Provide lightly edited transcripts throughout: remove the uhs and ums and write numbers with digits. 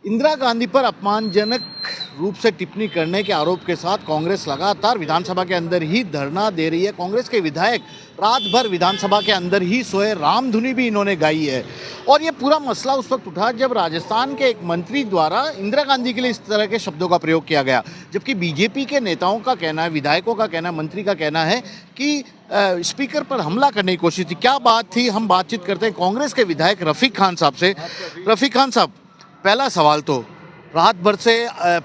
इंदिरा गांधी पर अपमानजनक रूप से टिप्पणी करने के आरोप के साथ कांग्रेस लगातार विधानसभा के अंदर ही धरना दे रही है। कांग्रेस के विधायक रात भर विधानसभा के अंदर ही सोए, रामधुनी भी इन्होंने गाई है। और ये पूरा मसला उस वक्त उठा जब राजस्थान के एक मंत्री द्वारा इंदिरा गांधी के लिए इस तरह के शब्दों का प्रयोग किया गया, जबकि बीजेपी के नेताओं का कहना है, विधायकों का कहना है, मंत्री का कहना है कि स्पीकर पर हमला करने की कोशिश थी। क्या बात थी, हम बातचीत करते हैं कांग्रेस के विधायक रफीक खान साहब से। रफीक खान साहब, पहला सवाल तो रात भर से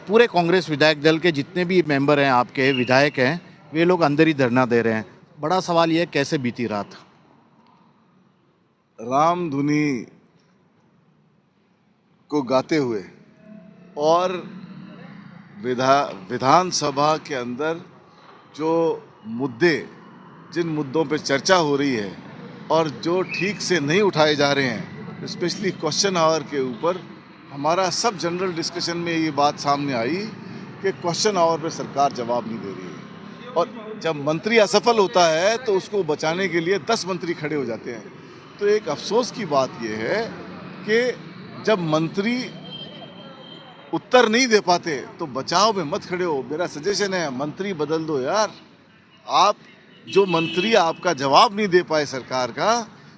पूरे कांग्रेस विधायक दल के जितने भी मेंबर हैं, आपके विधायक हैं, वे लोग अंदर ही धरना दे रहे हैं। बड़ा सवाल ये है, कैसे बीती रात? राम धुनी को गाते हुए और विधानसभा के अंदर जो मुद्दे, जिन मुद्दों पे चर्चा हो रही है और जो ठीक से नहीं उठाए जा रहे हैं, स्पेशली क्वेश्चन आवर के ऊपर, हमारा सब जनरल डिस्कशन में ये बात सामने आई कि क्वेश्चन आवर पे सरकार जवाब नहीं दे रही है। और जब मंत्री असफल होता है तो उसको बचाने के लिए 10 मंत्री खड़े हो जाते हैं। तो एक अफसोस की बात ये है कि जब मंत्री उत्तर नहीं दे पाते तो बचाव में मत खड़े हो। मेरा सजेशन है, मंत्री बदल दो यार। आप जो मंत्री आपका जवाब नहीं दे पाए सरकार का,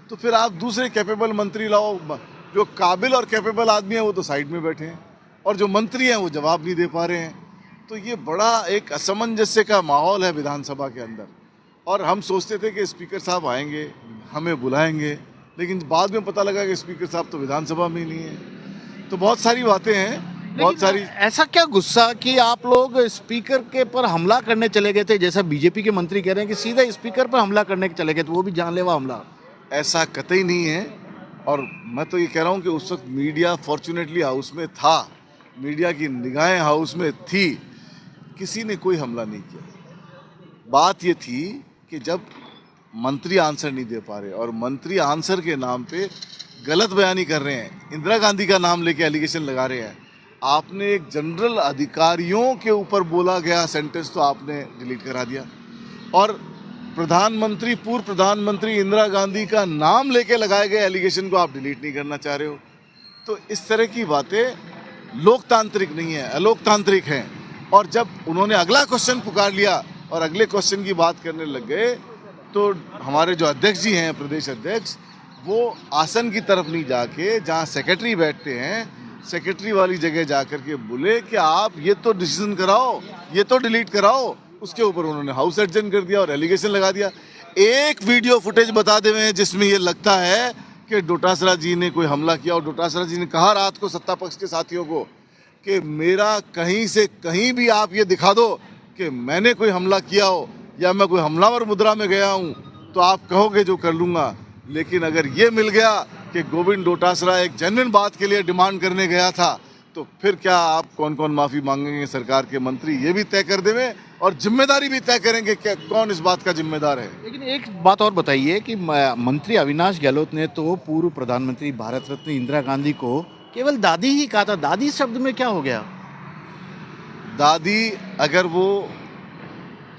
तो फिर आप दूसरे कैपेबल मंत्री लाओ। जो काबिल और कैपेबल आदमी है वो तो साइड में बैठे हैं, और जो मंत्री हैं वो जवाब नहीं दे पा रहे हैं। तो ये बड़ा एक असमंजस्य का माहौल है विधानसभा के अंदर। और हम सोचते थे कि स्पीकर साहब आएंगे, हमें बुलाएंगे, लेकिन बाद में पता लगा कि स्पीकर साहब तो विधानसभा में ही नहीं है। तो बहुत सारी बातें हैं, बहुत सारी। ऐसा क्या गुस्सा कि आप लोग स्पीकर के पर हमला करने चले गए थे? जैसा बीजेपी के मंत्री कह रहे हैं कि सीधा स्पीकर पर हमला करने चले गए थे, वो भी जानलेवा हमला। ऐसा कतई नहीं है। और मैं तो ये कह रहा हूँ कि उस वक्त मीडिया फॉर्चुनेटली हाउस में था, मीडिया की निगाहें हाउस में थी, किसी ने कोई हमला नहीं किया। बात ये थी कि जब मंत्री आंसर नहीं दे पा रहे और मंत्री आंसर के नाम पे गलत बयानी कर रहे हैं, इंदिरा गांधी का नाम लेके एलिगेशन लगा रहे हैं। आपने एक जनरल अधिकारियों के ऊपर बोला गया सेंटेंस तो आपने डिलीट करा दिया, और प्रधानमंत्री, पूर्व प्रधानमंत्री इंदिरा गांधी का नाम लेके लगाए गए एलिगेशन को आप डिलीट नहीं करना चाह रहे हो। तो इस तरह की बातें लोकतांत्रिक नहीं है, अलोकतांत्रिक हैं। और जब उन्होंने अगला क्वेश्चन पुकार लिया और अगले क्वेश्चन की बात करने लग गए, तो हमारे जो अध्यक्ष जी हैं, प्रदेश अध्यक्ष, वो आसन की तरफ नहीं जाके, जहाँ सेक्रेटरी बैठते हैं, सेक्रेटरी वाली जगह जाकर के बोले कि आप ये तो डिसीजन कराओ, ये तो डिलीट कराओ। उसके ऊपर उन्होंने हाउस एडजर्न कर दिया और एलिगेशन लगा दिया। एक वीडियो फुटेज बता दे हैं जिसमें ये लगता है कि डोटासरा जी ने कोई हमला किया। और डोटासरा जी ने कहा रात को सत्ता पक्ष के साथियों को कि मेरा कहीं से कहीं भी आप ये दिखा दो कि मैंने कोई हमला किया हो या मैं कोई हमलावर मुद्रा में गया हूँ, तो आप कहोगे जो कर लूँगा। लेकिन अगर ये मिल गया कि गोविंद डोटासरा एक जेन्युइन बात के लिए डिमांड करने गया था, तो फिर क्या आप कौन कौन माफ़ी मांगेंगे? सरकार के मंत्री ये भी तय कर देंगे और जिम्मेदारी भी तय करेंगे कि कौन इस बात का जिम्मेदार है। लेकिन एक बात और बताइए कि मंत्री अविनाश गहलोत ने तो पूर्व प्रधानमंत्री भारत रत्न इंदिरा गांधी को केवल दादी ही कहा था। दादी शब्द में क्या हो गया? दादी अगर वो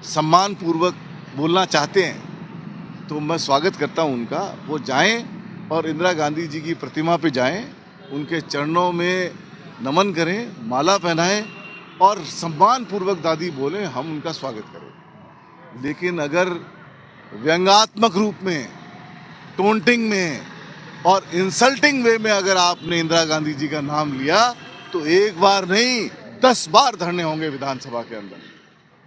सम्मान पूर्वक बोलना चाहते हैं तो मैं स्वागत करता हूं उनका। वो जाएं और इंदिरा गांधी जी की प्रतिमा पे जाएं, उनके चरणों में नमन करें, माला पहनाएं और सम्मान पूर्वक दादी बोलें, हम उनका स्वागत करें। लेकिन अगर व्यंग्यात्मक रूप में, टोंटिंग में और इंसल्टिंग वे में अगर आपने इंदिरा गांधी जी का नाम लिया, तो एक बार नहीं 10 बार धरने होंगे विधानसभा के अंदर।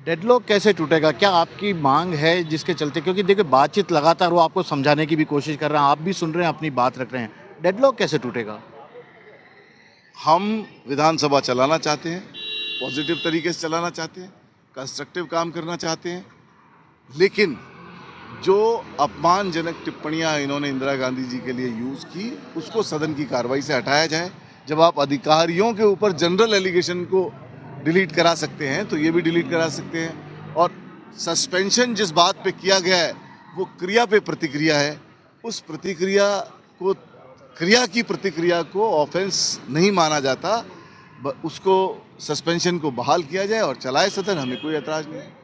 डेडलॉक कैसे टूटेगा? क्या आपकी मांग है जिसके चलते, क्योंकि देखिए बातचीत लगातार वो आपको समझाने की भी कोशिश कर रहे हैं, आप भी सुन रहे हैं, अपनी बात रख रहे हैं, डेडलॉक कैसे टूटेगा? हम विधानसभा चलाना चाहते हैं, पॉजिटिव तरीके से चलाना चाहते हैं, कंस्ट्रक्टिव काम करना चाहते हैं, लेकिन जो अपमानजनक टिप्पणियां इन्होंने इंदिरा गांधी जी के लिए यूज़ की, उसको सदन की कार्रवाई से हटाया जाए। जब आप अधिकारियों के ऊपर जनरल एलिगेशन को डिलीट करा सकते हैं तो ये भी डिलीट करा सकते हैं। और सस्पेंशन जिस बात पे किया गया है वो क्रिया पे प्रतिक्रिया है, उस प्रतिक्रिया को, क्रिया की प्रतिक्रिया को ऑफेंस नहीं माना जाता। उसको सस्पेंशन को बहाल किया जाए और चलाए सदन, हमें कोई ऐतराज़ नहीं है।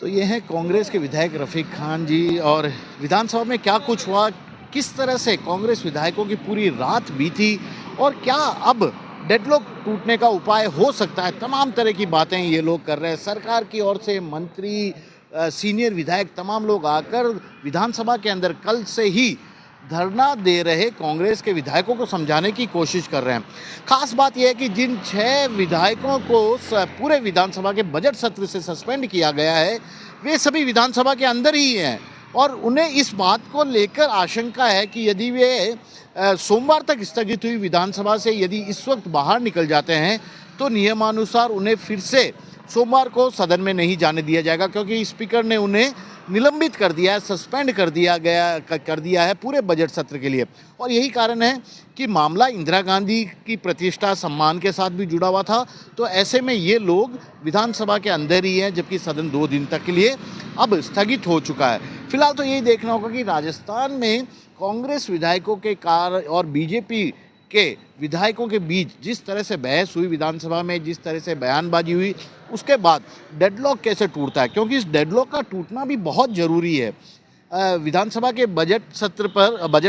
तो ये हैं कांग्रेस के विधायक रफीक खान जी। और विधानसभा में क्या कुछ हुआ, किस तरह से कांग्रेस विधायकों की पूरी रात बीती और क्या अब डेडलॉक टूटने का उपाय हो सकता है। तमाम तरह की बातें ये लोग कर रहे हैं। सरकार की ओर से मंत्री, सीनियर विधायक तमाम लोग आकर विधानसभा के अंदर कल से ही धरना दे रहे कांग्रेस के विधायकों को समझाने की कोशिश कर रहे हैं। खास बात यह है कि जिन 6 विधायकों को पूरे विधानसभा के बजट सत्र से सस्पेंड किया गया है, वे सभी विधानसभा के अंदर ही हैं और उन्हें इस बात को लेकर आशंका है कि यदि वे सोमवार तक स्थगित हुई विधानसभा से यदि इस वक्त बाहर निकल जाते हैं तो नियमानुसार उन्हें फिर से सोमवार को सदन में नहीं जाने दिया जाएगा, क्योंकि स्पीकर ने उन्हें निलंबित कर दिया है, सस्पेंड कर दिया है पूरे बजट सत्र के लिए। और यही कारण है कि मामला इंदिरा गांधी की प्रतिष्ठा सम्मान के साथ भी जुड़ा हुआ था। तो ऐसे में ये लोग विधानसभा के अंदर ही हैं, जबकि सदन 2 दिन तक के लिए अब स्थगित हो चुका है। फिलहाल तो यही देखना होगा कि राजस्थान में कांग्रेस विधायकों के और बीजेपी के विधायकों के बीच जिस तरह से बहस हुई विधानसभा में, जिस तरह से बयानबाजी हुई, उसके बाद डेडलॉक कैसे टूटता है, क्योंकि इस डेडलॉक का टूटना भी बहुत ज़रूरी है। विधानसभा के बजट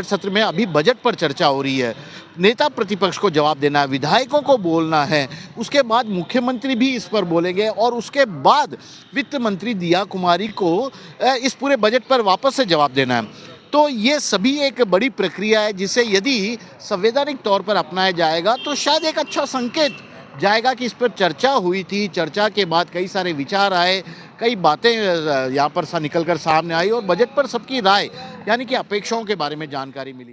सत्र में अभी बजट पर चर्चा हो रही है। नेता प्रतिपक्ष को जवाब देना है, विधायकों को बोलना है, उसके बाद मुख्यमंत्री भी इस पर बोलेंगे और उसके बाद वित्त मंत्री दिया कुमारी को इस पूरे बजट पर वापस से जवाब देना है। तो ये सभी एक बड़ी प्रक्रिया है जिसे यदि संवैधानिक तौर पर अपनाया जाएगा तो शायद एक अच्छा संकेत जाएगा कि इस पर चर्चा हुई थी, चर्चा के बाद कई सारे विचार आए, कई बातें यहाँ पर निकल कर सामने आई और बजट पर सबकी राय यानी कि अपेक्षाओं के बारे में जानकारी मिली।